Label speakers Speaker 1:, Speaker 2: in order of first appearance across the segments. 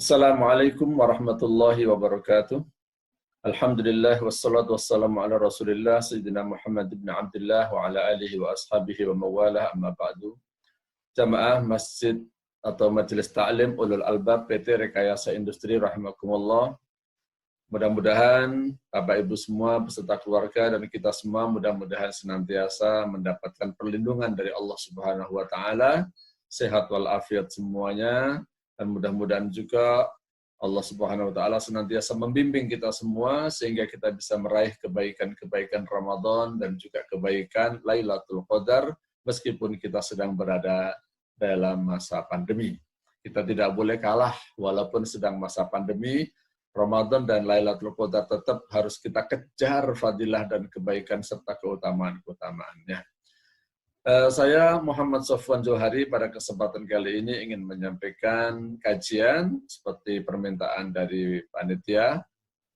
Speaker 1: Assalamualaikum warahmatullahi wabarakatuh. Alhamdulillah wassalatu wassalamu ala Rasulillah Sayyidina Muhammad ibn Abdullah wa ala alihi wa ashabihi wa mawalah amma ba'du. Jamaah Masjid atau Majelis Ta'lim Ulul Albab PT Rekayasa Industri rahimakumullah. Mudah-mudahan Bapak Ibu semua beserta keluarga dan kita semua mudah-mudahan senantiasa mendapatkan perlindungan dari Allah Subhanahu wa taala, sehat walafiat semuanya. Dan mudah-mudahan juga Allah Subhanahu wa taala senantiasa membimbing kita semua sehingga kita bisa meraih kebaikan-kebaikan Ramadan dan juga kebaikan Lailatul Qadar meskipun kita sedang berada dalam masa pandemi. Kita tidak boleh kalah walaupun sedang masa pandemi. Ramadan dan Lailatul Qadar tetap harus kita kejar fadilah dan kebaikan serta keutamaan-keutamaannya. Saya Muhammad Sofwan Johari pada kesempatan kali ini ingin menyampaikan kajian seperti permintaan dari panitia.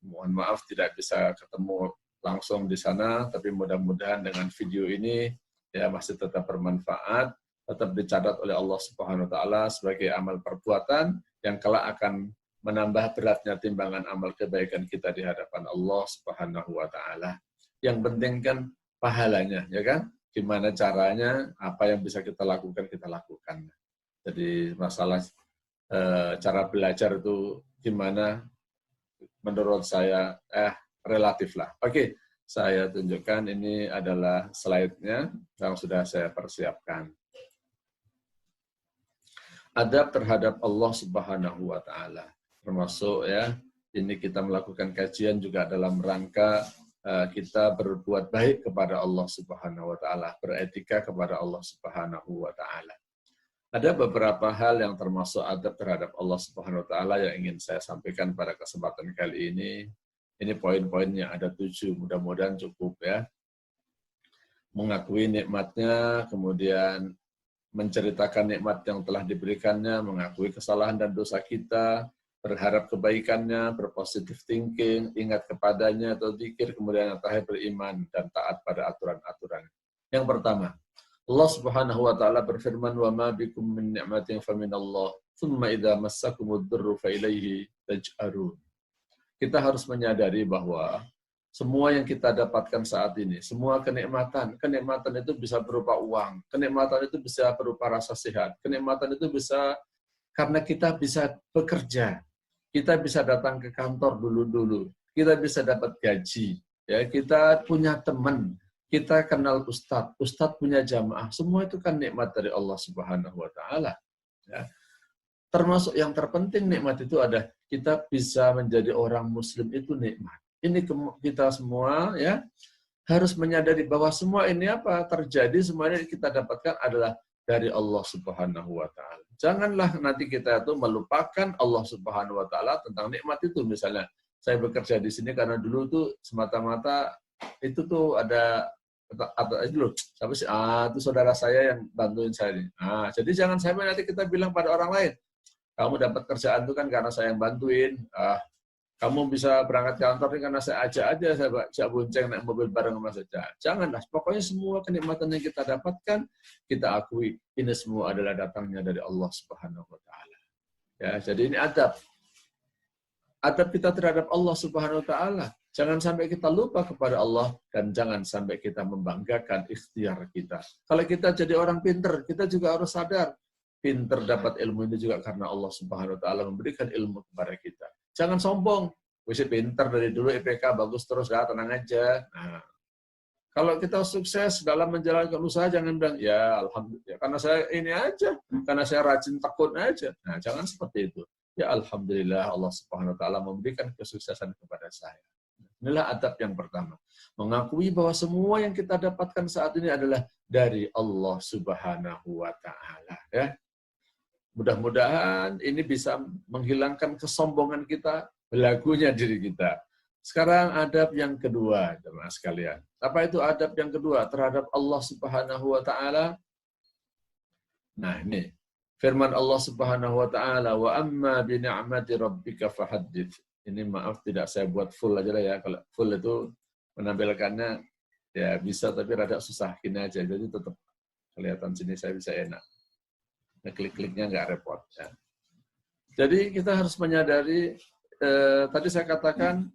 Speaker 1: Mohon maaf tidak bisa ketemu langsung di sana, tapi mudah-mudahan dengan video ini ya masih tetap bermanfaat, tetap dicatat oleh Allah Subhanahu wa taala sebagai amal perbuatan yang kelak akan menambah beratnya timbangan amal kebaikan kita di hadapan Allah Subhanahu wa taala. Yang penting kan pahalanya, ya kan? Gimana caranya, apa yang bisa kita lakukan, kita lakukan. Jadi masalah cara belajar itu gimana, menurut saya relatif lah. Oke, saya tunjukkan ini adalah slide-nya yang sudah saya persiapkan. Adab terhadap Allah Subhanahu wa taala. Termasuk ya, ini kita melakukan kajian juga dalam rangka kita berbuat baik kepada Allah Subhanahu wa taala, beretika kepada Allah Subhanahu wa taala. Ada beberapa hal yang termasuk adab terhadap Allah Subhanahu wa taala yang ingin saya sampaikan pada kesempatan kali ini. Ini poin-poinnya ada 7, mudah-mudahan cukup ya. Mengakui nikmatnya, kemudian menceritakan nikmat yang telah diberikannya, mengakui kesalahan dan dosa kita, berharap kebaikannya, berpositif thinking, ingat kepadanya atau zikir, kemudian yang terakhir beriman dan taat pada aturan-aturan. Yang pertama, Allah Subhanahu wa taala berfirman, "Wa ma bikum min ni'matin faminallah, tsumma idza massakumud durru fa ilaihi taj'arun." Kita harus menyadari bahwa semua yang kita dapatkan saat ini, semua kenikmatan itu bisa berupa uang, kenikmatan itu bisa berupa rasa sehat, kenikmatan itu bisa karena kita bisa bekerja. Kita bisa datang ke kantor dulu-dulu, kita bisa dapat gaji, ya kita punya teman, kita kenal ustadz, ustadz punya jamaah, semua itu kan nikmat dari Allah Subhanahu wa taala. Ya. Termasuk yang terpenting nikmat itu ada kita bisa menjadi orang muslim itu nikmat. Ini kita semua ya harus menyadari bahwa semua ini apa terjadi, semuanya kita dapatkan adalah dari Allah Subhanahu wa taala. Janganlah nanti kita itu melupakan Allah Subhanahu wa taala tentang nikmat itu. Misalnya, saya bekerja di sini karena dulu tuh semata-mata itu tuh ada itu siapa sih? Itu saudara saya yang bantuin saya ini. Jadi jangan sampai nanti kita bilang pada orang lain, kamu dapat kerjaan itu kan karena saya yang bantuin. Kamu bisa berangkat ke kantor ini karena saya ajak aja, saya bonceng naik mobil bareng sama saja. Janganlah, pokoknya semua kenikmatan yang kita dapatkan, kita akui ini semua adalah datangnya dari Allah Subhanahu wa taala. Ya, jadi ini adab. Adab kita terhadap Allah Subhanahu wa taala. Jangan sampai kita lupa kepada Allah dan jangan sampai kita membanggakan ikhtiar kita. Kalau kita jadi orang pinter, kita juga harus sadar pinter dapat ilmu ini juga karena Allah Subhanahu wa taala memberikan ilmu kepada kita. Jangan sombong. Wis pinter dari dulu IPK bagus terus ya, tenang aja. Nah, kalau kita sukses dalam menjalankan usaha jangan bilang ya alhamdulillah karena saya ini aja, karena saya rajin tekun aja. Nah, jangan seperti itu. Ya alhamdulillah Allah Subhanahu wa taala memberikan kesuksesan kepada saya. Inilah adab yang pertama. Mengakui bahwa semua yang kita dapatkan saat ini adalah dari Allah Subhanahu wa taala ya. Mudah-mudahan ini bisa menghilangkan kesombongan kita, belagunya diri kita. Sekarang adab yang kedua, jemaah sekalian. Apa itu adab yang kedua terhadap Allah Subhanahu wa taala? Nah, ini firman Allah Subhanahu wa taala, "Wa amma bi ni'mati rabbika fahaddits." Ini maaf tidak saya buat full aja lah ya. Kalau full itu menampilkannya ya bisa tapi rada susah gini aja. Jadi tetap kelihatan sini saya bisa enak. Klik-kliknya nggak repot. Ya. Jadi kita harus menyadari, tadi saya katakan,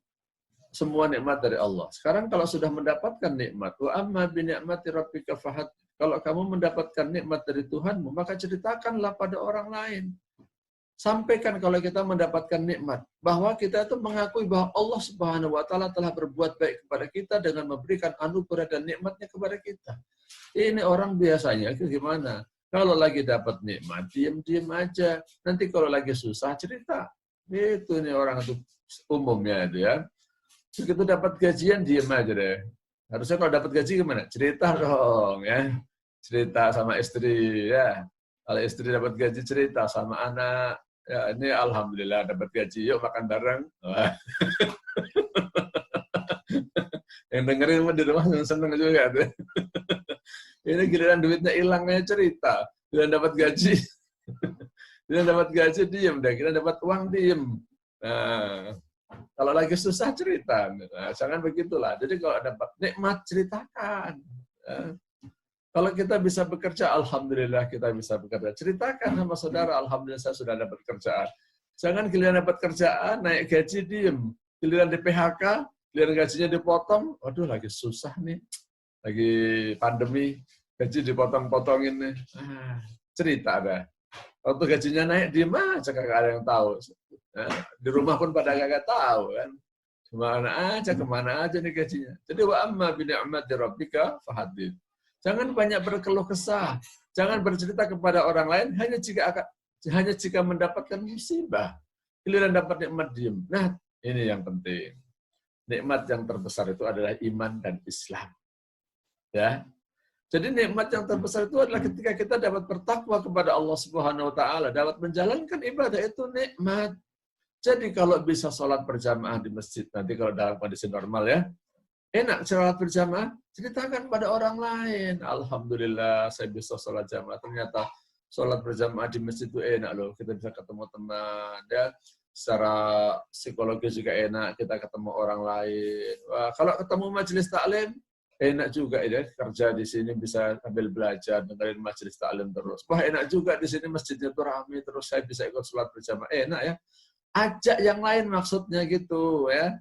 Speaker 1: semua nikmat dari Allah. Sekarang kalau sudah mendapatkan nikmat, wa amma bi ni'mati rabbika fahad. Kalau kamu mendapatkan nikmat dari Tuhanmu, maka ceritakanlah pada orang lain. Sampaikan kalau kita mendapatkan nikmat, bahwa kita itu mengakui bahwa Allah Subhanahu wa taala telah berbuat baik kepada kita dengan memberikan anugerah dan nikmatnya kepada kita. Ini orang biasanya itu gimana? Kalau lagi dapat nikmat, diam-diam aja. Nanti kalau lagi susah cerita. Itu nih orang itu umumnya itu ya. Begitu dapat gajian, diem aja deh. Harusnya kalau dapat gaji gimana? Cerita dong, ya. Cerita sama istri, ya. Kalau istri dapat gaji, cerita sama anak. Ya, ini alhamdulillah dapat gaji, yuk makan bareng. Yang dengerin di rumah seneng juga tuh. Ini giliran duitnya hilangnya cerita. Giliran dapat gaji, giliran dapat gaji diem deh. Giliran dapat uang diem. Nah, kalau lagi susah cerita, nah, jangan begitulah. Jadi kalau dapat nikmat ceritakan. Ya. Kalau kita bisa bekerja, alhamdulillah kita bisa bekerja. Ceritakan sama saudara, alhamdulillah saya sudah dapat kerjaan. Jangan giliran dapat kerjaan, naik gaji diem. Giliran di PHK, giliran gajinya dipotong, waduh lagi susah nih, lagi pandemi, gaji dipotong-potongin nih. Cerita ada. Waktu gajinya naik, diem aja kagak ada yang tahu. Nah, di rumah pun pada kagak tahu kan. Kemana aja nih gajinya. Jadi wa amma bi ni'mati rabbika fahaddits. Jangan banyak berkeluh kesah. Jangan bercerita kepada orang lain hanya jika mendapatkan musibah. Giliran dapat nikmat diem. Nah, ini yang penting. Nikmat yang terbesar itu adalah iman dan Islam. Ya. Jadi nikmat yang terbesar itu adalah ketika kita dapat bertakwa kepada Allah Subhanahu wa taala, dapat menjalankan ibadah, itu nikmat. Jadi kalau bisa sholat berjamaah di masjid, nanti kalau dalam kondisi normal ya, enak sholat berjamaah, ceritakan pada orang lain. Alhamdulillah saya bisa sholat jamaah, ternyata sholat berjamaah di masjid itu enak loh, kita bisa ketemu teman, ya. Secara psikologis juga enak, kita ketemu orang lain. Wah, kalau ketemu majelis taklim, enak juga ya, kerja di sini bisa sambil belajar, dengerin majelis taklim terus. Wah enak juga di sini masjidnya tuh ramai, terus saya bisa ikut sholat berjamaah, enak ya. Ajak yang lain maksudnya gitu ya.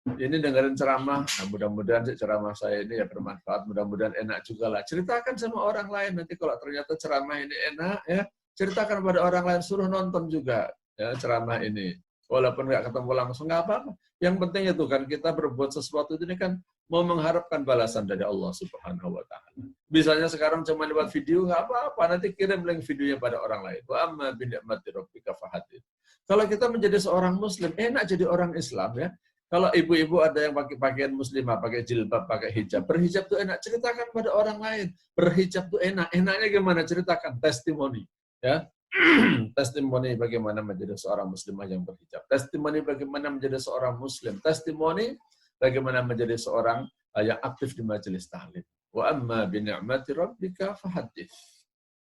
Speaker 1: Ini dengerin ceramah, nah, mudah-mudahan ceramah saya ini ya bermanfaat, mudah-mudahan enak juga lah. Ceritakan sama orang lain, nanti kalau ternyata ceramah ini enak ya, ceritakan pada orang lain, suruh nonton juga ya ceramah ini. Walaupun nggak ketemu langsung, nggak apa-apa. Yang penting itu kan kita berbuat sesuatu ini kan mau mengharapkan balasan dari Allah Subhanahu wa taala. Misalnya sekarang cuma lewat video, nggak apa-apa, nanti kirim link videonya pada orang lain. Wa amma bi ni'mati rabbika fahaddits. Kalau kita menjadi seorang muslim, enak jadi orang Islam ya. Kalau ibu-ibu ada yang pakai pakaian muslimah, pakai jilbab, pakai hijab. Berhijab tuh enak, ceritakan pada orang lain. Berhijab tuh enak. Enaknya gimana? Ceritakan, testimoni. Ya. Testimoni bagaimana menjadi seorang muslimah yang berhijab. Testimoni bagaimana menjadi seorang muslim. Testimoni bagaimana menjadi seorang yang aktif di majelis taklim. Wa amma bi ni'mati rabbika fahaddits.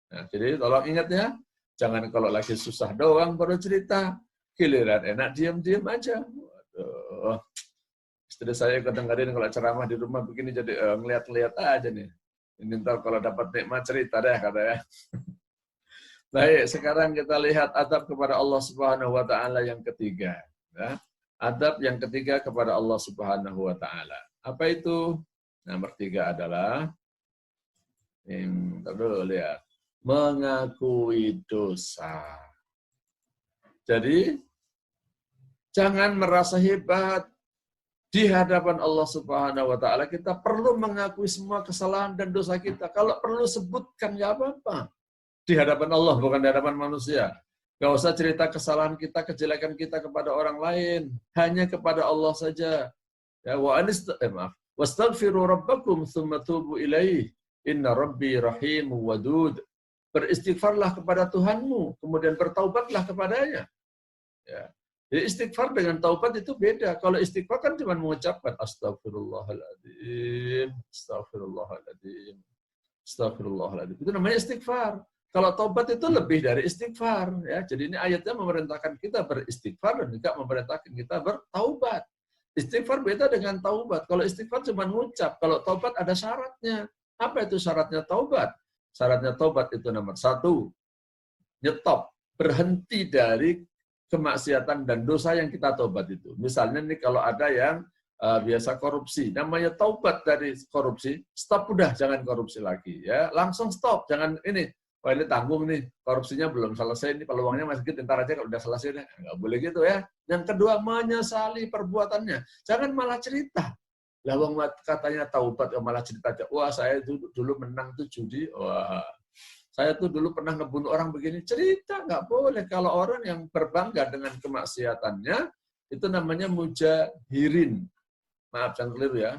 Speaker 1: Nah, jadi tolong ingat ya, jangan kalau lagi susah doang baru cerita. Giliran enak diam-diam aja. Waduh. Istri saya ikut dengerin kalau ceramah di rumah begini jadi ngeliat-ngeliat aja nih. Ini ntar kalau dapat nikmat cerita deh katanya. Baik, sekarang kita lihat adab kepada Allah Subhanahu wa taala yang ketiga, ya. Adab yang ketiga kepada Allah Subhanahu wa taala. Apa itu? Nomor 3 adalah dulu lihat, mengakui dosa. Jadi jangan merasa hebat di hadapan Allah Subhanahu wa taala. Kita perlu mengakui semua kesalahan dan dosa kita. Kalau perlu sebutkan nggak apa-apa. Di hadapan Allah, bukan di hadapan manusia. Gak usah cerita kesalahan kita, kejelekan kita kepada orang lain. Hanya kepada Allah saja. Ya, wastaghfiru rabbakum tsumma tubu ilaih. Inna rabbi rahim wadud. Beristighfarlah kepada Tuhanmu, kemudian bertaubatlah kepadanya. Ya. Jadi istighfar dengan taubat itu beda. Kalau istighfar kan cuma mengucapkan astagfirullahaladzim, astagfirullahaladzim, astagfirullahaladzim. Itu namanya istighfar. Kalau taubat itu lebih dari istighfar, ya. Jadi ini ayatnya memerintahkan kita beristighfar dan juga memerintahkan kita bertaubat. Istighfar beda dengan taubat. Kalau istighfar cuma mengucap, kalau taubat ada syaratnya. Apa itu syaratnya taubat? Syaratnya taubat itu nomor 1, nyetop, berhenti dari kemaksiatan dan dosa yang kita taubat itu. Misalnya nih kalau ada yang biasa korupsi, namanya taubat dari korupsi, stop udah, jangan korupsi lagi ya, langsung stop, jangan ini, wah ini tanggung nih, korupsinya belum selesai, ini peluangnya masih sedikit, ntar aja kalau udah selesai deh, nggak boleh gitu ya. Yang kedua, menyesali perbuatannya, jangan malah cerita. Lah wong katanya taubat malah cerita aja, wah saya dulu menang tuh judi, wah saya tuh dulu pernah ngebunuh orang begini, cerita nggak boleh. Kalau orang yang berbangga dengan kemaksiatannya, itu namanya mujahirin. Maaf, jangan keliru ya.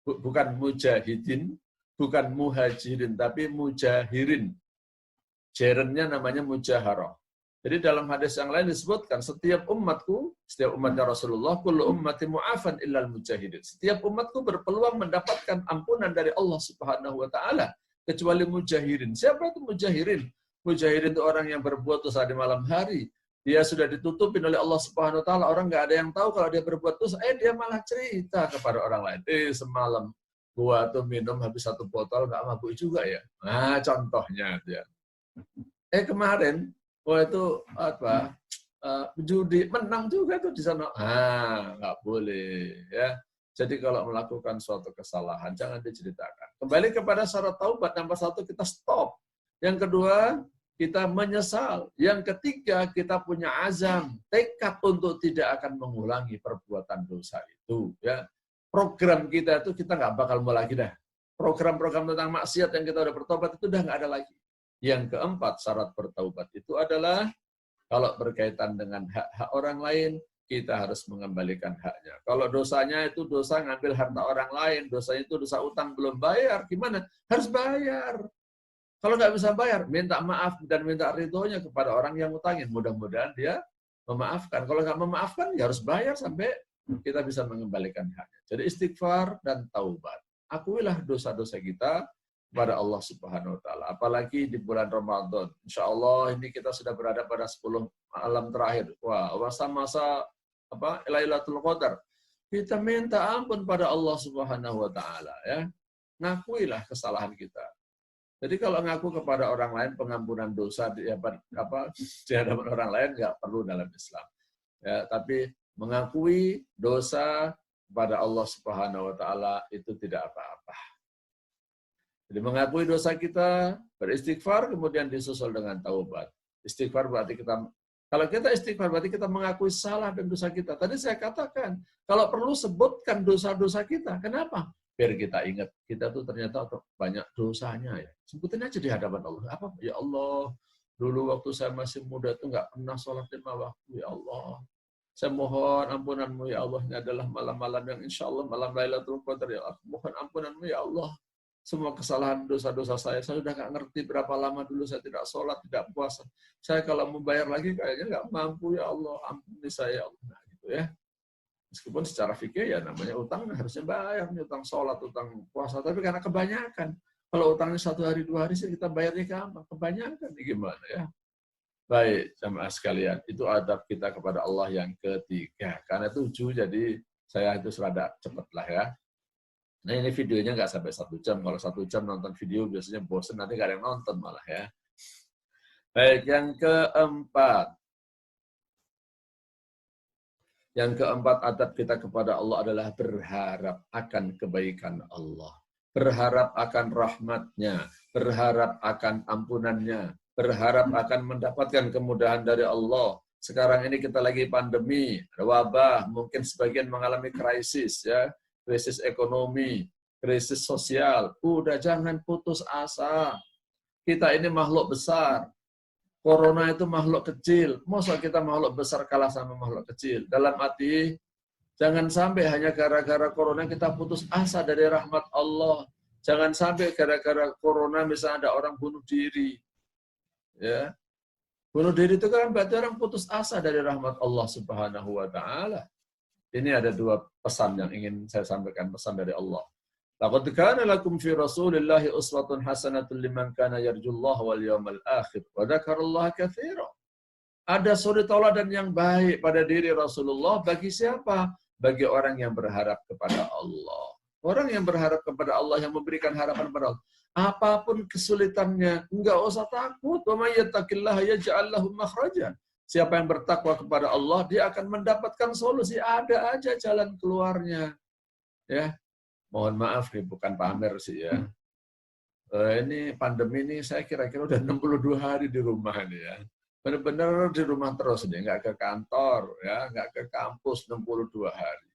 Speaker 1: Bukan mujahidin, bukan muhajirin, tapi mujahirin. Jerennya namanya mujaharah. Jadi dalam hadis yang lain disebutkan, setiap umatku, setiap umatnya Rasulullah, kullu ummati mu'afan illal mujahidin. Setiap umatku berpeluang mendapatkan ampunan dari Allah Subhanahu wa taala, kecuali mujahirin. Siapa itu mujahirin? Mujahirin itu orang yang berbuat dosa di malam hari. Dia sudah ditutupin oleh Allah Subhanahu wa taala, orang nggak ada yang tahu kalau dia berbuat dosa, dia malah cerita kepada orang lain. Semalam gua tuh minum habis 1 botol, nggak mabuk juga ya. Nah, contohnya dia. Kemarin gua itu apa? Judi menang juga tuh di sana. Nggak boleh ya. Jadi kalau melakukan suatu kesalahan jangan diceritakan. Kembali kepada syarat taubat, nomor 1 kita stop. Yang kedua, kita menyesal. Yang ketiga, kita punya azam, tekad untuk tidak akan mengulangi perbuatan dosa itu. Ya, program kita itu kita nggak bakal mau lagi dah. Program-program tentang maksiat yang kita udah bertobat itu udah nggak ada lagi. Yang keempat, syarat bertaubat itu adalah kalau berkaitan dengan hak-hak orang lain, kita harus mengembalikan haknya. Kalau dosanya itu dosa ngambil harta orang lain, dosanya itu dosa utang belum bayar, gimana? Harus bayar. Kalau nggak bisa bayar, minta maaf dan minta ridhonya kepada orang yang utangin. Mudah-mudahan dia memaafkan. Kalau nggak memaafkan, ya harus bayar sampai kita bisa mengembalikan haknya. Jadi istighfar dan taubat. Akuilah dosa-dosa kita kepada Allah Subhanahu wa taala. Apalagi di bulan Ramadan. Insya Allah ini kita sudah berada pada 10 malam terakhir. Wah, masa-masa Lailatul Qadar. Kita minta ampun pada Allah Subhanahu wa taala ya. Ngakuilah kesalahan kita. Jadi kalau ngaku kepada orang lain pengampunan dosa di hadapan orang lain nggak perlu dalam Islam. Ya, tapi mengakui dosa kepada Allah Subhanahu wa taala itu tidak apa-apa. Jadi mengakui dosa kita, beristighfar kemudian disusul dengan taubat. Istighfar berarti kalau kita istighfar berarti kita mengakui salah dan dosa kita. Tadi saya katakan, kalau perlu sebutkan dosa-dosa kita. Kenapa? Biar kita ingat, kita tuh ternyata banyak dosanya ya. Sebutin aja di hadapan Allah. Apa? Ya Allah, dulu waktu saya masih muda tuh nggak pernah sholat 5 waktu. Ya Allah, saya mohon ampunanmu ya Allah. Ini adalah malam-malam yang insya Allah malam Lailatul Qadar ya Allah. Mohon ampunanmu ya Allah. Semua kesalahan dosa-dosa saya sudah nggak ngerti berapa lama dulu saya tidak sholat, tidak puasa. Saya kalau membayar lagi kayaknya nggak mampu ya Allah. Ampuni saya ya Allah. Nah, gitu ya. Meskipun secara fikih ya namanya utang harusnya bayar, utang sholat, utang puasa. Tapi karena kebanyakan, kalau utangnya 1 hari 2 hari sih kita bayarnya gampang. Kebanyakan ini gimana ya? Baik, jamaah sekalian, itu adab kita kepada Allah yang ketiga. Karena 7, jadi saya itu serada cepat lah ya. Nah ini videonya nggak sampai 1 jam. Kalau 1 jam nonton video biasanya bosen, nanti nggak ada yang nonton malah ya. Baik, yang keempat. Yang keempat, adab kita kepada Allah adalah berharap akan kebaikan Allah. Berharap akan rahmatnya, berharap akan ampunannya, berharap akan mendapatkan kemudahan dari Allah. Sekarang ini kita lagi pandemi, ada wabah, mungkin sebagian mengalami krisis, ya, krisis ekonomi, krisis sosial. Udah jangan putus asa. Kita ini makhluk besar. Corona itu makhluk kecil. Masa kita makhluk besar kalah sama makhluk kecil? Dalam arti, jangan sampai hanya gara-gara corona kita putus asa dari rahmat Allah. Jangan sampai gara-gara corona misalnya ada orang bunuh diri. Ya. Bunuh diri itu kan berarti orang putus asa dari rahmat Allah Subhanahu wa taala. Ini ada 2 pesan yang ingin saya sampaikan, pesan dari Allah. Laqad kana lakum fi Rasulillahi uswatun hasanatun liman kana yarjullaha wal yawmal akhir wa dzakarallaha katsiran. Ada suri tauladan yang baik pada diri Rasulullah bagi siapa? Bagi orang yang berharap kepada Allah. Orang yang berharap kepada Allah, yang memberikan harapan kepada Allah. Apapun kesulitannya, enggak usah takut. Wa may yattaqillaha yaj'al lahu makhrajan. Siapa yang bertakwa kepada Allah, dia akan mendapatkan solusi. Ada aja jalan keluarnya. Ya, mohon maaf nih, bukan pamer sih ya. Ini pandemi ini saya kira-kira udah 62 hari di rumah nih ya. Benar-benar di rumah terus nih, nggak ke kantor, ya, nggak ke kampus 62 hari.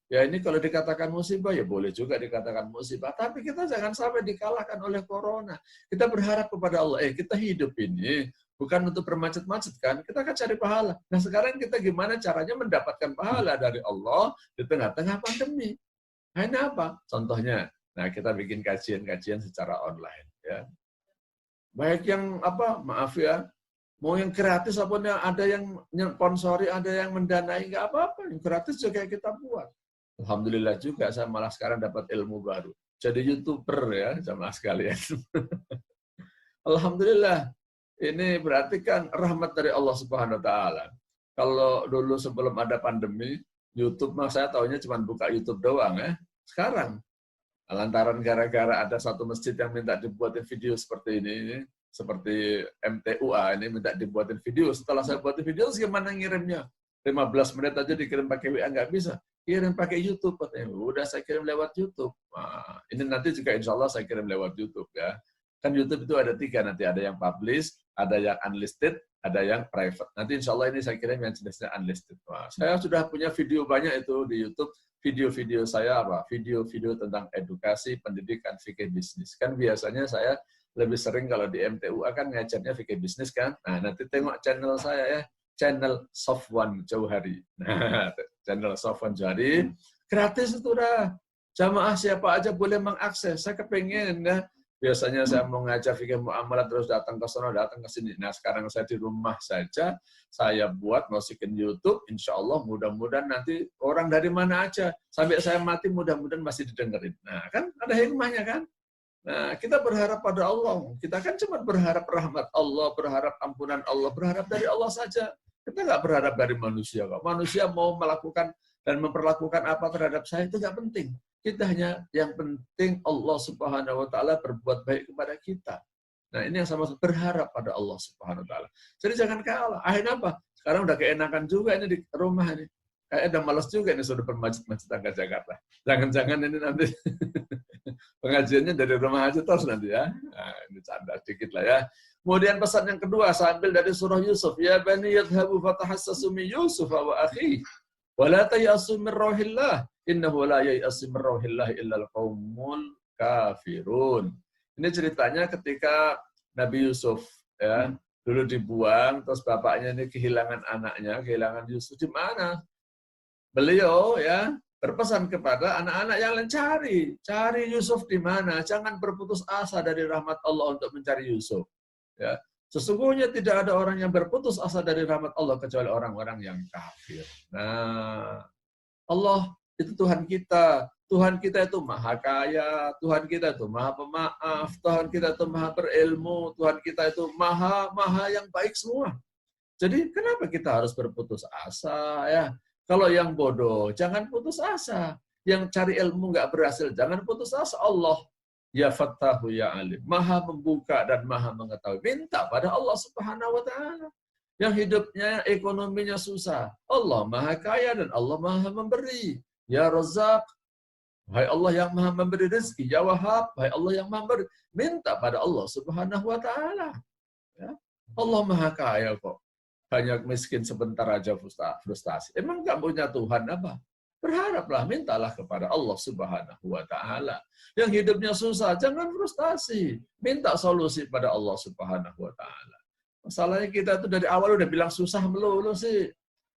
Speaker 1: Ya ini kalau dikatakan musibah, ya boleh juga dikatakan musibah. Tapi kita jangan sampai dikalahkan oleh corona. Kita berharap kepada Allah, kita hidup ini bukan untuk bermacet-macet kan, kita akan cari pahala. Nah sekarang kita gimana caranya mendapatkan pahala dari Allah di tengah-tengah pandemi. Nah ini apa? Contohnya, nah kita bikin kajian-kajian secara online. Ya. Baik yang apa, maaf ya, mau yang gratis apapun, ada yang sponsori, ada yang mendanai, nggak apa-apa. Yang gratis juga kita buat. Alhamdulillah juga saya malah sekarang dapat ilmu baru. Jadi YouTuber ya, jamaah sekalian. Alhamdulillah. Ini berarti kan rahmat dari Allah Subhanahu wa taala. Kalau dulu sebelum ada pandemi, YouTube mah saya taunya cuma buka YouTube doang ya. Sekarang lantaran gara-gara ada satu masjid yang minta dibuatin video seperti ini seperti MTUA ini minta dibuatin video. Setelah saya buatin video, gimana ngirimnya? 15 menit aja dikirim pakai WA nggak bisa. Kirim pakai YouTube, katanya. Udah saya kirim lewat YouTube. Nah, ini nanti juga insya Allah saya kirim lewat YouTube ya. Kan YouTube itu ada 3 nanti, ada yang publish, ada yang unlisted, ada yang private. Nanti insya Allah ini saya kirim yang jenisnya unlisted. Nah, saya sudah punya video banyak itu di YouTube. Video-video saya apa? Video-video tentang edukasi, pendidikan, fikih bisnis. Kan biasanya saya lebih sering kalau di MTUA kan ngajarnya fikih bisnis kan. Nah nanti tengok channel saya ya. Channel Sofwan Jauhari. Nah, channel Sofwan Jauhari gratis itu dah. Jamaah siapa aja boleh mengakses. Saya kepengen ya. Biasanya saya mau ngajar fikih muamalah terus datang ke sana, datang ke sini. Nah, sekarang saya di rumah saja, saya buat masukin YouTube. Insya Allah mudah-mudahan nanti orang dari mana aja sampai saya mati mudah-mudahan masih didengerin. Nah, kan ada hikmahnya kan? Nah, kita berharap pada Allah. Kita kan cuma berharap rahmat Allah, berharap ampunan Allah, berharap dari Allah saja. Kita nggak berharap dari manusia. Manusia mau melakukan dan memperlakukan apa terhadap saya itu nggak penting. Kita hanya yang penting Allah Subhanahu Wa Taala berbuat baik kepada kita. Nah ini yang sama berharap pada Allah Subhanahu Wa Taala. Jadi jangan kalah. Akhirnya apa? Sekarang udah keenakan juga ini di rumah ini. Kayak udah malas juga ini sudah bermacet-macetan ke Jakarta. Jangan-jangan ini nanti pengajiannya dari rumah aja terus nanti ya. Nah, ini canda sedikit lah ya. Kemudian pesan yang kedua, saya ambil dari surah Yusuf. Ya bani yadhabu fatahassasu min Yusuf wa akhihi. Wa la tayasu min rauhillah. Innahu la yayasu min rauhillah illal qaumul kafirun. Ini ceritanya ketika Nabi Yusuf ya, dulu dibuang, terus bapaknya ini kehilangan anaknya, kehilangan Yusuf di mana? Beliau ya berpesan kepada anak-anak yang lain, cari Yusuf di mana, jangan berputus asa dari rahmat Allah untuk mencari Yusuf. Ya, sesungguhnya tidak ada orang yang berputus asa dari rahmat Allah kecuali orang-orang yang kafir. Nah, Allah itu Tuhan kita. Tuhan kita itu maha kaya, Tuhan kita itu maha pemaaf, Tuhan kita itu maha berilmu, Tuhan kita itu maha yang baik semua. Jadi kenapa kita harus berputus asa ya? Kalau yang bodoh, jangan putus asa. Yang cari ilmu nggak berhasil, jangan putus asa. Allah, ya Fattahu ya Alim, maha membuka dan maha mengetahui. Minta pada Allah Subhanahu Wa Taala. Yang hidupnya, ekonominya susah, Allah maha kaya dan Allah maha memberi. Ya Razzaq, hai Allah yang maha memberi rezeki. Ya Wahhab, hai Allah yang maha memberi. Minta pada Allah Subhanahu Wa Taala. Ya. Allah maha kaya kok. Hanya miskin sebentar aja frustasi. Emang nggak punya Tuhan apa? Berharaplah, mintalah kepada Allah Subhanahu Wa Taala. Yang hidupnya susah, jangan frustasi. Minta solusi pada Allah Subhanahu Wa Taala. Masalahnya kita tuh dari awal udah bilang susah melulu sih.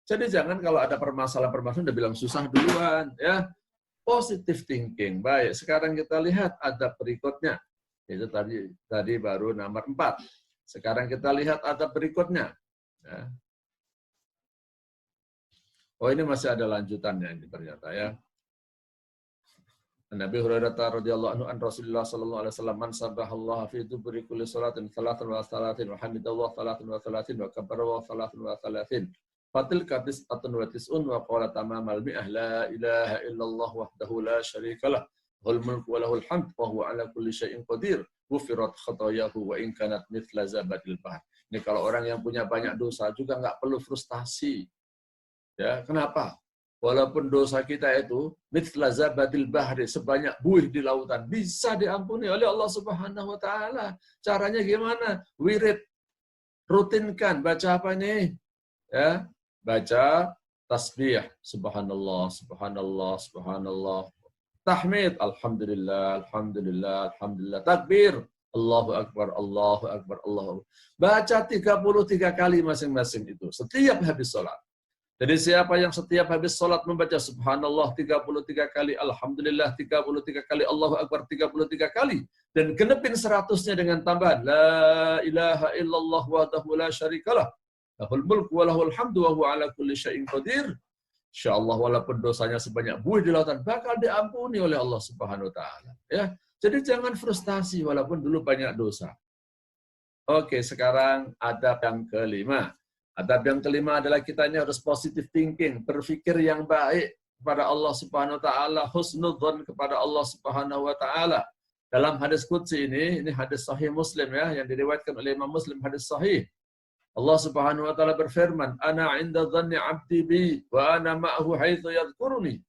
Speaker 1: Jadi jangan kalau ada permasalahan-permasalahan udah bilang susah duluan. Ya, positive thinking. Baik, sekarang kita lihat adab berikutnya. Itu tadi baru nomor 4. Sekarang kita lihat adab berikutnya. Ya. Oh ini masih ada lanjutannya ini ternyata ya. Nabi Hurairah radhiyallahu anhu an Rasulullah sallallahu alaihi wasallam man sabbahallaha fi duburi kulli salatin salatan wa salatin wa hamidallahu salatan wa salatin wa kabbara wa salatan wa salatin. Fatil katis atun wa tis'un wa qala tamamal mi'ah la ilaha illallah wahdahu la syarikalah. Lahul mulku wa lahul hamd wa huwa ala kulli syai'in qadir. Ghufirat khatayahu wa in kanat mithla zabadil bahr. Ini kalau orang yang punya banyak dosa juga nggak perlu frustasi. Ya, kenapa? Walaupun dosa kita itu mithla zabadil bahri, sebanyak buih di lautan, bisa diampuni oleh Allah Subhanahu wa taala. Caranya gimana? Wirid, rutinkan baca apa nih? Ya, baca tasbih, subhanallah, subhanallah, subhanallah. Tahmid, alhamdulillah, alhamdulillah, alhamdulillah. Takbir, Allahu akbar, Allahu akbar, Allahu akbar. Baca 33 kali masing-masing itu setiap habis sholat. Jadi siapa yang setiap habis sholat membaca subhanallah 33 kali, alhamdulillah 33 kali, Allahu akbar 33 kali, dan genepin 100-nya dengan tambahan la ilaha illallah wahdahu la syarikalah, lahul mulku wa lahul hamdu wa huwa ala kulli syai'in qadir. Insyaallah walaupun dosanya sebanyak buih di lautan bakal diampuni oleh Allah Subhanahu wa taala, ya. Jadi jangan frustasi walaupun dulu banyak dosa. Oke, sekarang adab yang kelima. Adab yang kelima adalah kita ini harus positive thinking, berpikir yang baik kepada Allah Subhanahu wa taala, husnudzon kepada Allah Subhanahu wa taala. Dalam hadis qudsi ini hadis sahih Muslim ya, yang diriwayatkan oleh Imam Muslim, hadis sahih. Allah Subhanahu wa taala berfirman, "Ana 'inda dhanni 'abdi bi wa ana ma'ahu haitsu yadhkuruni."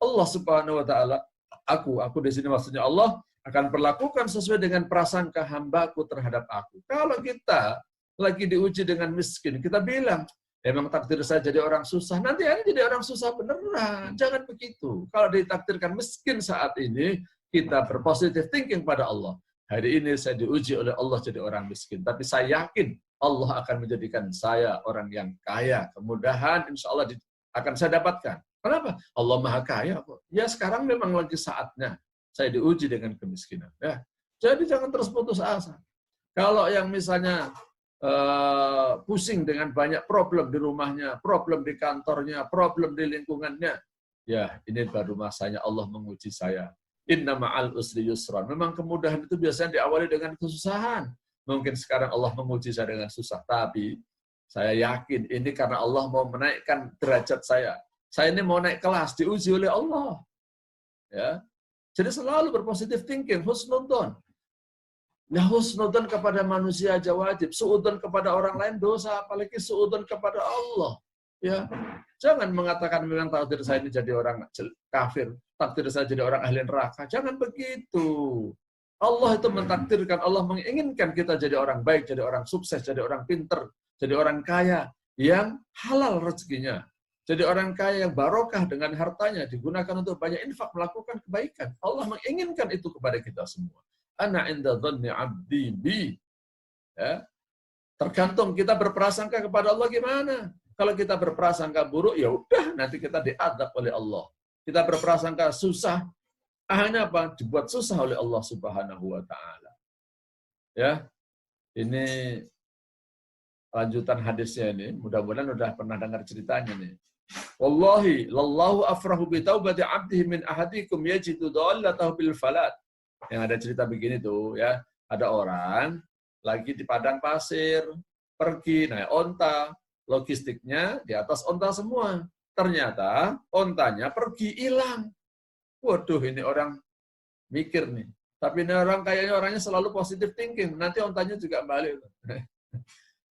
Speaker 1: Allah Subhanahu wa taala, aku di sini maksudnya Allah akan perlakukan sesuai dengan prasangka hambaku terhadap aku. Kalau kita lagi diuji dengan miskin, kita bilang, emang takdir saya jadi orang susah, nanti ini jadi orang susah beneran. Jangan begitu. Kalau ditakdirkan miskin saat ini, kita berpositif thinking pada Allah. Hari ini saya diuji oleh Allah jadi orang miskin, tapi saya yakin Allah akan menjadikan saya orang yang kaya. Kemudahan insya Allah akan saya dapatkan. Kenapa? Allah Maha Kaya kok. Ya sekarang memang lagi saatnya saya diuji dengan kemiskinan. Ya. Jadi jangan terus putus asa. Kalau yang misalnya pusing dengan banyak problem di rumahnya, problem di kantornya, problem di lingkungannya, ya ini baru masanya Allah menguji saya. Inna ma'al usri yusran. Memang kemudahan itu biasanya diawali dengan kesusahan. Mungkin sekarang Allah menguji saya dengan susah, tapi saya yakin ini karena Allah mau menaikkan derajat saya. Saya ini mau naik kelas, diuji oleh Allah. Ya. Jadi selalu berpositif thinking, husnudzon. Nah, husnudzon kepada manusia aja wajib, suudzon kepada orang lain dosa, apalagi suudzon kepada Allah. Ya, jangan mengatakan memang takdir saya ini jadi orang kafir, takdir saya jadi orang ahli neraka. Jangan begitu. Allah itu mentakdirkan, Allah menginginkan kita jadi orang baik, jadi orang sukses, jadi orang pinter, jadi orang kaya yang halal rezekinya. Jadi orang kaya yang barokah dengan hartanya digunakan untuk banyak infak, melakukan kebaikan. Allah menginginkan itu kepada kita semua. Ana 'inda dhanni 'abdi bi. Ya. Tergantung kita berprasangka kepada Allah gimana. Kalau kita berprasangka buruk, ya udah nanti kita diadab oleh Allah. Kita berprasangka susah, akhirnya apa? Dibuat susah oleh Allah Subhanahu wa taala. Ya. Ini lanjutan hadisnya ini, mudah-mudahan udah pernah dengar ceritanya nih. Wallahi lallahu afrahu bi taubati 'abdihi min ahadikum yajidu dallatahu bil falat. Yang ada cerita begini tuh ya, ada orang lagi di padang pasir, pergi naik onta, logistiknya di atas onta semua. Ternyata ontanya pergi hilang. Waduh, ini orang mikir nih. Tapi ini orang kayaknya orangnya selalu positive thinking. Nanti ontanya juga balik.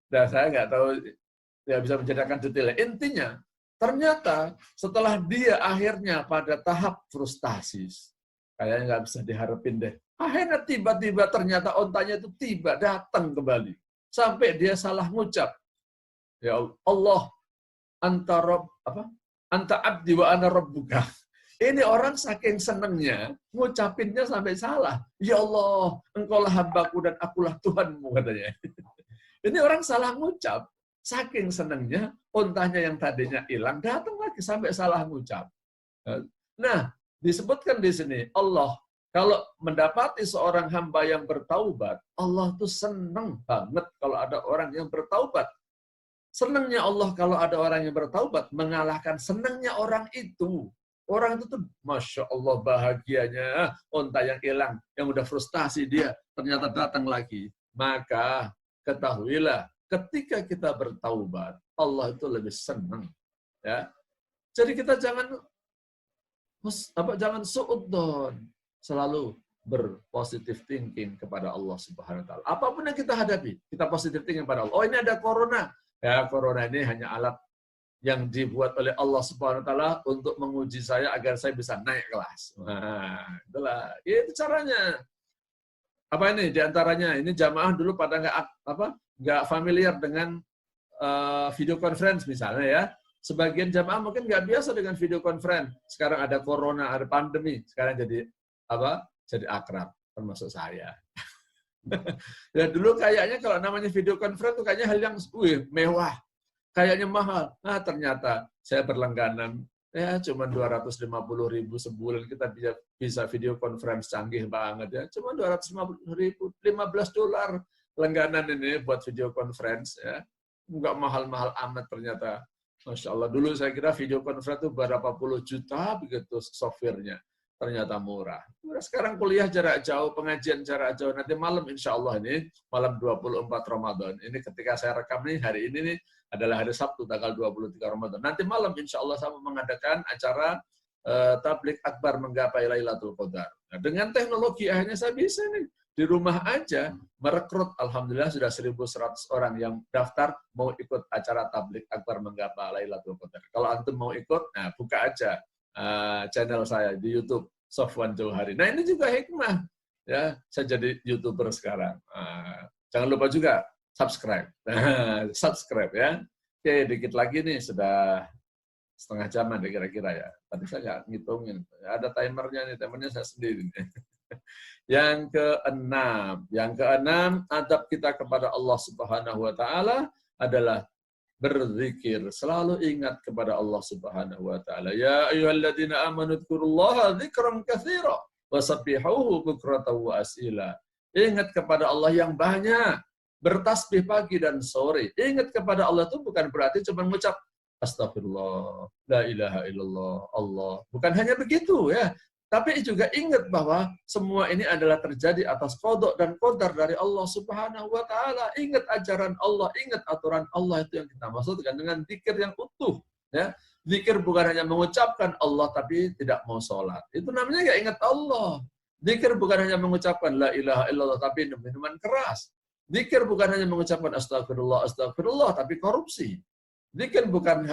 Speaker 1: Nah, saya nggak tahu ya bisa menceritakan detailnya. Intinya, ternyata setelah dia akhirnya pada tahap frustasi, kayaknya nggak bisa diharapin deh. Akhirnya tiba-tiba ternyata ontanya itu tiba datang kembali. Sampai dia salah ngucap. Ya Allah, anta abdi wa ana rabbuka. Ini orang saking senengnya, ngucapinnya sampai salah. Ya Allah, engkaulah hambaku dan akulah Tuhanmu, katanya. Ini orang salah ngucap. Saking senengnya, ontanya yang tadinya hilang, datang lagi sampai salah ngucap. Nah, disebutkan di sini, Allah, kalau mendapati seorang hamba yang bertaubat, Allah tuh seneng banget kalau ada orang yang bertaubat. Senengnya Allah kalau ada orang yang bertaubat, mengalahkan senengnya orang itu. Orang itu tuh, Masya Allah bahagianya, onta yang hilang, yang udah frustasi dia, ternyata datang lagi. Maka ketahuilah, ketika kita bertaubat, Allah itu lebih senang. Ya. Jadi kita jangan suudzon. Selalu berpositif thinking kepada Allah Subhanahu wa taala. Apapun yang kita hadapi, kita positif thinking kepada Allah. Oh, ini ada corona. Ya, corona ini hanya alat yang dibuat oleh Allah Subhanahu wa taala untuk menguji saya agar saya bisa naik kelas. Nah, itulah. Itu caranya. Apa ini diantaranya? Ini jamaah dulu pada nggak familiar dengan video conference misalnya ya. Sebagian jamaah mungkin nggak biasa dengan video conference. Sekarang ada corona, ada pandemi. Sekarang jadi apa? Jadi akrab, termasuk saya. Ya dulu kayaknya kalau namanya video conference itu kayaknya hal yang mewah, kayaknya mahal. Nah ternyata saya berlangganan, ya cuma 250.000 sebulan kita bisa video conference canggih banget ya. Cuma 250.000, $15 langganan ini buat video conference ya. Enggak mahal-mahal amat ternyata. Masya Allah, dulu saya kira video conference itu berapa puluh juta begitu softwarenya. Ternyata murah. Sekarang kuliah jarak jauh, pengajian jarak jauh. Nanti malam insya Allah ini, malam 24 Ramadan. Ini ketika saya rekam nih, hari ini nih adalah hari Sabtu, tanggal 23 Ramadan. Nanti malam insya Allah saya mengadakan acara tablik akbar menggapai Lailatul Qadar. Nah, dengan teknologi akhirnya saya bisa nih, di rumah aja merekrut, alhamdulillah sudah 1.100 orang yang daftar mau ikut acara tablik akbar menggapai Lailatul Qadar. Kalau antum mau ikut, nah buka aja channel saya di YouTube, Sofwan Johari. Nah ini juga hikmah, ya saya jadi YouTuber sekarang. Jangan lupa juga subscribe, subscribe ya. Oke, dikit lagi nih sudah setengah jaman deh kira-kira ya. Tadi saya nggak ngitungin, ada timernya nih, timernya saya sendiri nih. Yang keenam, adab kita kepada Allah Subhanahu wa taala adalah berzikir, selalu ingat kepada Allah Subhanahu wa taala. Ya ayyuhalladzina amanu dzkurullaha dzikran katsira wasabbihuhu bukratan wa asila. Ingat kepada Allah yang banyak, bertasbih pagi dan sore. Ingat kepada Allah itu bukan berarti cuma mengucap astagfirullah, la ilaha illallah, Allah. Bukan hanya begitu ya. Tapi juga ingat bahwa semua ini adalah terjadi atas qada dan qadar dari Allah Subhanahu wa taala. Ingat ajaran Allah, ingat aturan Allah, itu yang kita maksudkan dengan zikir yang utuh, ya. Zikir bukan hanya mengucapkan Allah tapi tidak mau sholat. Itu namanya nggak ingat Allah. Zikir bukan hanya mengucapkan la ilaha illallah tapi minuman keras. Zikir bukan hanya mengucapkan astagfirullah, astagfirullah tapi korupsi. Zikir bukan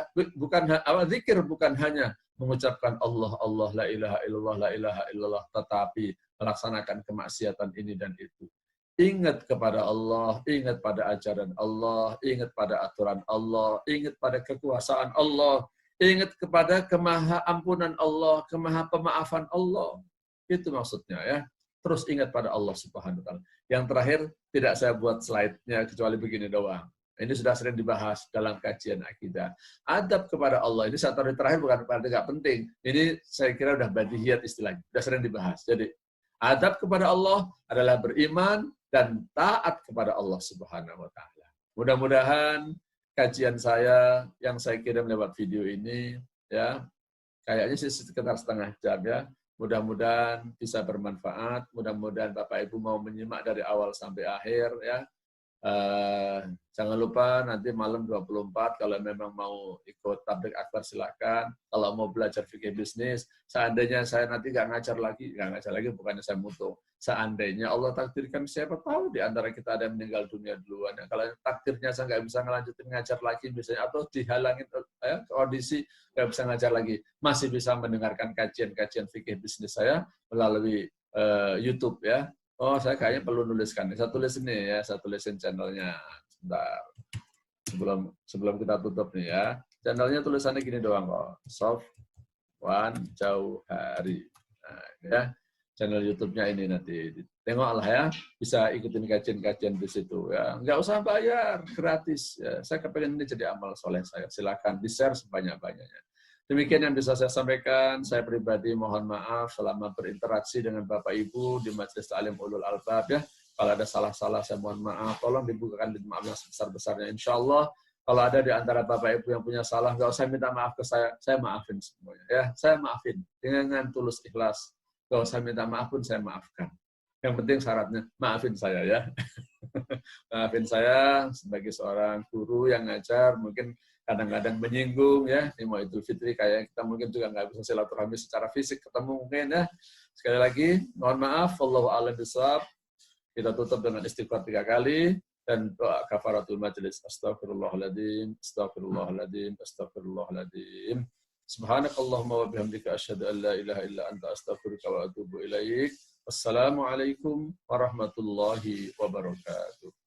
Speaker 1: hanya mengucapkan Allah, Allah, la ilaha illallah, tetapi melaksanakan kemaksiatan ini dan itu. Ingat kepada Allah, ingat pada ajaran Allah, ingat pada aturan Allah, ingat pada kekuasaan Allah, ingat kepada kemahaampunan Allah, kemahapemaafan Allah. Itu maksudnya ya. Terus ingat pada Allah Subhanahu wa taala. Yang terakhir, tidak saya buat slide-nya kecuali begini doang. Ini sudah sering dibahas dalam kajian akidah. Adab kepada Allah, ini satu hari terakhir bukan berarti nggak penting. Ini saya kira udah badihiyat istilahnya, sudah sering dibahas. Jadi, adab kepada Allah adalah beriman dan taat kepada Allah Subhanahu wa taala. Mudah-mudahan kajian saya yang saya kirim lewat video ini, ya, kayaknya sih sekitar setengah jam ya. Mudah-mudahan bisa bermanfaat. Mudah-mudahan Bapak Ibu mau menyimak dari awal sampai akhir ya. Jangan lupa nanti malam 24 kalau memang mau ikut tablik akbar silakan. Kalau mau belajar fikih bisnis, seandainya saya nanti nggak ngajar lagi bukannya saya mutung. Seandainya Allah takdirkan, siapa tahu di antara kita ada yang meninggal dunia duluan. Ya, kalau takdirnya saya nggak bisa ngelanjutin ngajar lagi misalnya, atau dihalangin kondisi nggak bisa ngajar lagi, masih bisa mendengarkan kajian-kajian fikih bisnis saya melalui YouTube ya. Oh, saya kayaknya perlu nuliskan. Saya tulis ini ya, saya tulisin channelnya. Sebentar. Sebelum kita tutup nih ya. Channelnya tulisannya gini doang kok. Sofwan Johari. Nah, ya. Channel YouTube-nya ini nanti. Tengoklah ya, bisa ikutin kajian-kajian di situ ya. Nggak usah bayar, gratis. Ya. Saya kepengen ini jadi amal soleh saya. Silakan di-share sebanyak-banyaknya. Demikian yang bisa saya sampaikan. Saya pribadi mohon maaf selama berinteraksi dengan Bapak Ibu di Majelis Ta'lim Ulul Albab ya. Kalau ada salah-salah saya mohon maaf. Tolong dibukakan di maaf yang sebesar-besarnya. Insya Allah kalau ada di antara Bapak Ibu yang punya salah, nggak usah minta maaf ke saya maafin semuanya. Ya, saya maafin dengan tulus ikhlas. Nggak usah minta maaf pun saya maafkan. Yang penting syaratnya maafin saya ya. Maafin saya sebagai seorang guru yang ngajar mungkin kadang-kadang menyinggung ya, ini mau Idul Fitri kayak kita mungkin juga nggak bisa silaturahmi secara fisik ketemu mungkin ya, Sekali lagi, mohon maaf, wallahu a'lam bishawab. Kita tutup dengan istighfar 3 kali dan doa kafaratul majelis. Astaghfirullahaladzim, astaghfirullahaladzim, astaghfirullahaladzim. Subhanakallahumma wa bihamdika asyhadu an la ilaha illa anta astaghfiruka wa atubu ilaik. Wassalamualaikum warahmatullahi wabarakatuh.